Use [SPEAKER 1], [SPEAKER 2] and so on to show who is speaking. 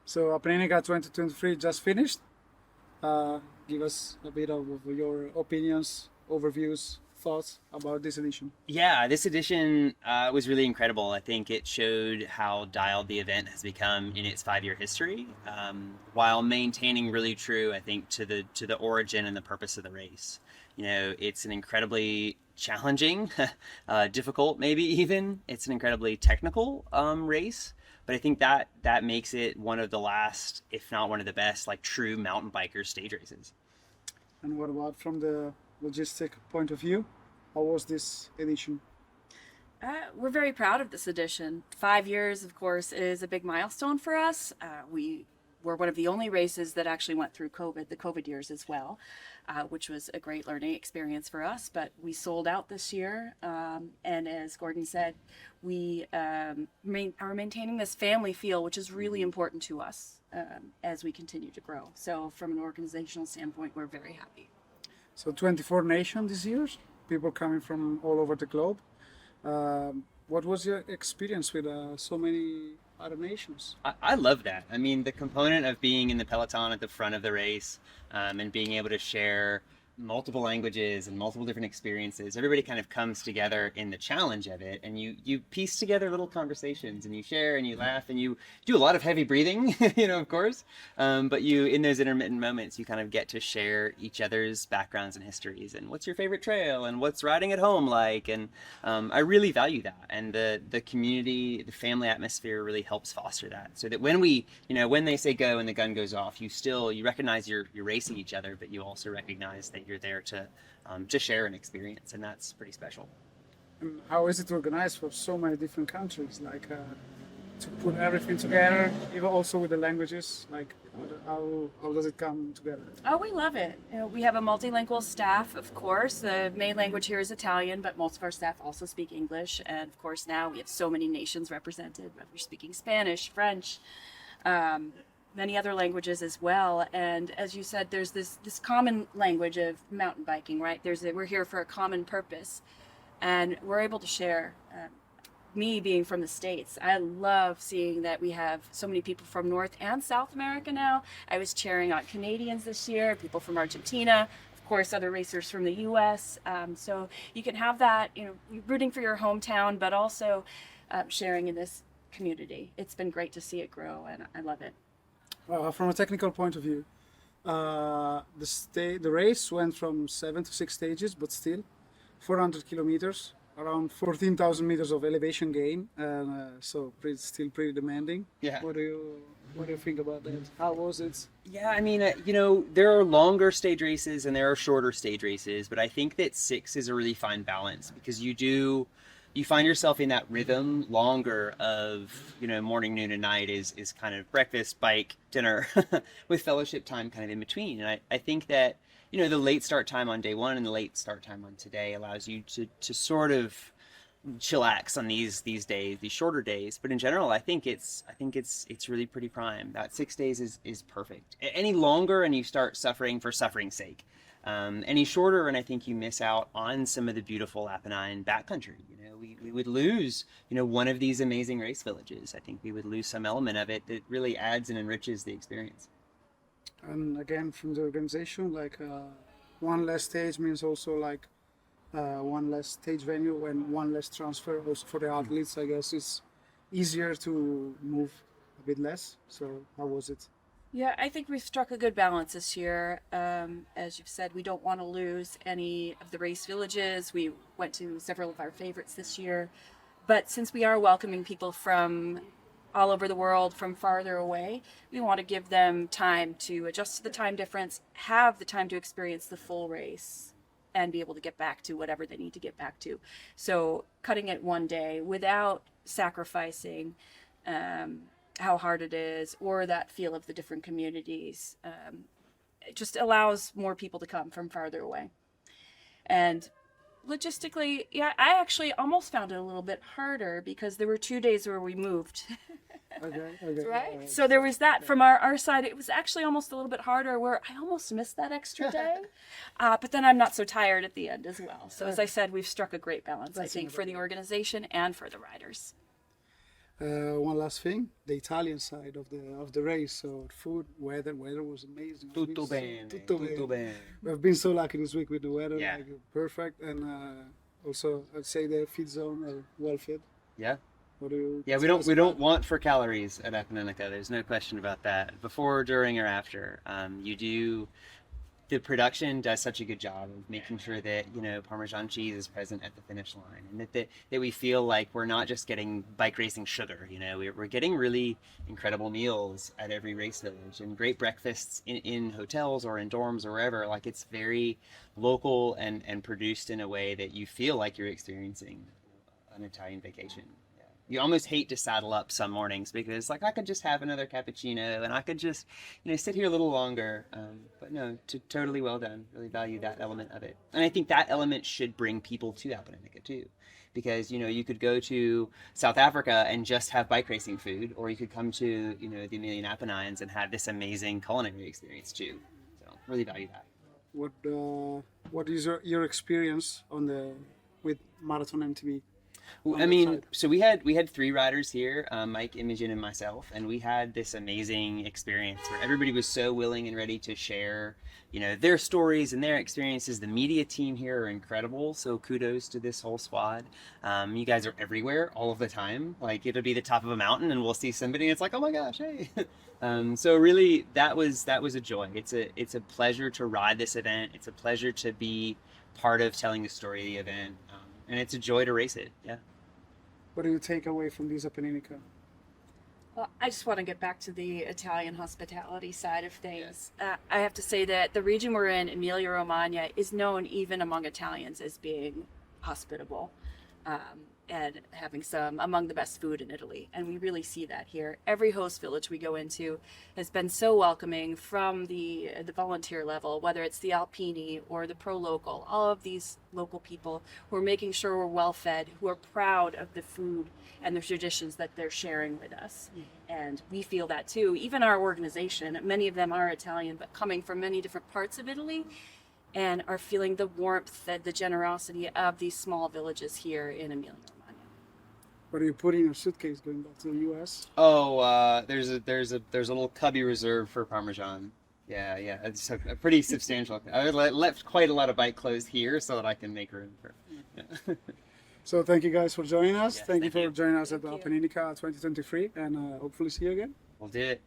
[SPEAKER 1] So Appenninica 2023 just finished. Give us a bit of your opinions, overviews, thoughts about this edition.
[SPEAKER 2] Yeah, this edition was really incredible. I think it showed how dialed the event has become in its 5 year history, while maintaining really true, I think, to the origin and the purpose of the race. It's an incredibly challenging, difficult, maybe even. It's an incredibly technical race, but I think that makes it one of the last, if not one of the best, like true mountain biker stage races.
[SPEAKER 1] And what about from the logistic point of view? How was this edition?
[SPEAKER 3] We're very proud of this edition. 5 years, of course, is a big milestone for us. We were one of the only races that actually went through the COVID years as well, which was a great learning experience for us. But we sold out this year. And as Gordon said, we are maintaining this family feel, which is really important to us as we continue to grow. So from an organizational standpoint, we're very happy.
[SPEAKER 1] So 24 nations this year, people coming from all over the globe. What was your experience with so many other nations?
[SPEAKER 2] I love that. I mean, the component of being in the peloton at the front of the race and being able to share multiple languages and multiple different experiences, everybody kind of comes together in the challenge of it, and you piece together little conversations, and you share and you laugh and you do a lot of heavy breathing, of course, but you, in those intermittent moments, you kind of get to share each other's backgrounds and histories, and what's your favorite trail, and what's riding at home like, and I really value that, and the community, the family atmosphere really helps foster that, so that when when they say go and the gun goes off, you recognize you're racing each other, but you also recognize that you're there to share an experience, and that's pretty special.
[SPEAKER 1] And how is it organized for so many different countries? Like to put everything together, even also with the languages. Like how does it come together?
[SPEAKER 3] Oh, we love it. We have a multilingual staff, of course. The main language here is Italian, but most of our staff also speak English. And of course, now we have so many nations represented. We're speaking Spanish, French, many other languages as well. And as you said, there's this common language of mountain biking, right? We're here for a common purpose, and we're able to share. Me being from the States, I love seeing that we have so many people from North and South America now. I was cheering on Canadians this year, people from Argentina, of course, other racers from the US. So you can have that, rooting for your hometown, but also sharing in this community. It's been great to see it grow, and I love it.
[SPEAKER 1] From a technical point of view, the race went from 7 to 6 stages, but still 400 kilometers, around 14,000 meters of elevation gain, and so still pretty demanding.
[SPEAKER 2] Yeah.
[SPEAKER 1] What do you think about that? How was it?
[SPEAKER 2] Yeah, I mean, there are longer stage races and there are shorter stage races, but I think that 6 is a really fine balance, because you find yourself in that rhythm longer of, morning, noon, and night is kind of breakfast, bike, dinner, with fellowship time kind of in between. And I think that, the late start time on day one and the late start time on today allows you to sort of chillax on these days, these shorter days. But in general, I think it's really pretty prime. That 6 days is perfect. Any longer and you start suffering for suffering's sake. Any shorter, and I think you miss out on some of the beautiful Apennine backcountry. We would lose, one of these amazing race villages. I think we would lose some element of it that really adds and enriches the experience.
[SPEAKER 1] And again, from the organization, like one less stage means also like one less stage venue and one less transfer. Also for the athletes, I guess it's easier to move a bit less. So how was it?
[SPEAKER 3] Yeah, I think we've struck a good balance this year. As you've said, we don't want to lose any of the race villages. We went to several of our favorites this year. But since we are welcoming people from all over the world, from farther away, we want to give them time to adjust to the time difference, have the time to experience the full race, and be able to get back to whatever they need to get back to. So cutting it one day without sacrificing how hard it is, or that feel of the different communities. It just allows more people to come from farther away. And logistically, yeah, I actually almost found it a little bit harder because there were 2 days where we moved.
[SPEAKER 1] Okay.
[SPEAKER 3] Right? So there was that from our side. It was actually almost a little bit harder, where I almost missed that extra day. But then I'm not so tired at the end as well. So as I said, we've struck a great balance, I think, for the organization and for the riders.
[SPEAKER 1] One last thing, the Italian side of the race. So food, weather was amazing.
[SPEAKER 2] Tutto bene,
[SPEAKER 1] Tutto
[SPEAKER 2] tutto
[SPEAKER 1] bene.
[SPEAKER 2] bene.
[SPEAKER 1] We've been so lucky this week with the weather,
[SPEAKER 2] Yeah.
[SPEAKER 1] like perfect, and also I'd say the feed zone are well fed.
[SPEAKER 2] Yeah.
[SPEAKER 1] What do you?
[SPEAKER 2] Yeah, we don't want for calories at Appenninica. There's no question about that. Before, during, or after, the production does such a good job of making sure that Parmesan cheese is present at the finish line, and that we feel like we're not just getting bike racing sugar. We're getting really incredible meals at every race village and great breakfasts in hotels or in dorms or wherever. Like, it's very local and produced in a way that you feel like you're experiencing an Italian vacation. You almost hate to saddle up some mornings because, like, I could just have another cappuccino and I could just, sit here a little longer. But no, totally well done. Really value that element of it. And I think that element should bring people to Appenninica too. Because, you could go to South Africa and just have bike racing food, or you could come to, the Emilian Apennines and have this amazing culinary experience too. So really value that.
[SPEAKER 1] What is your experience with Marathon MTB?
[SPEAKER 2] I mean, so we had 3 riders here, Mike, Imogen, and myself, and we had this amazing experience where everybody was so willing and ready to share, their stories and their experiences. The media team here are incredible, so kudos to this whole squad. You guys are everywhere all of the time. Like, it'll be the top of a mountain and we'll see somebody and it's like, oh my gosh, hey. So really, that was a joy. It's a pleasure to ride this event. It's a pleasure to be part of telling the story of the event. And it's a joy to race it, yeah.
[SPEAKER 1] What do you take away from this Appenninica?
[SPEAKER 3] Well, I just want to get back to the Italian hospitality side of things. I have to say that the region we're in, Emilia-Romagna, is known even among Italians as being hospitable. And having some among the best food in Italy. And we really see that here. Every host village we go into has been so welcoming, from the volunteer level, whether it's the Alpini or the Pro Local, all of these local people who are making sure we're well fed, who are proud of the food and the traditions that they're sharing with us. And we feel that too. Even our organization, many of them are Italian, but coming from many different parts of Italy, and are feeling the warmth and the generosity of these small villages here in Emilia-Romagna.
[SPEAKER 1] What do you put in your suitcase going back to the U.S.?
[SPEAKER 2] Oh, there's a little cubby reserved for Parmesan. Yeah, it's a pretty substantial. I left quite a lot of bike clothes here so that I can make room for. Yeah.
[SPEAKER 1] So thank you guys for joining us.
[SPEAKER 2] Yes,
[SPEAKER 1] thank you
[SPEAKER 2] thank
[SPEAKER 1] for
[SPEAKER 2] you.
[SPEAKER 1] joining us at the
[SPEAKER 3] Thank you.
[SPEAKER 1] Appenninica 2023, and hopefully see you again.
[SPEAKER 2] We'll do it.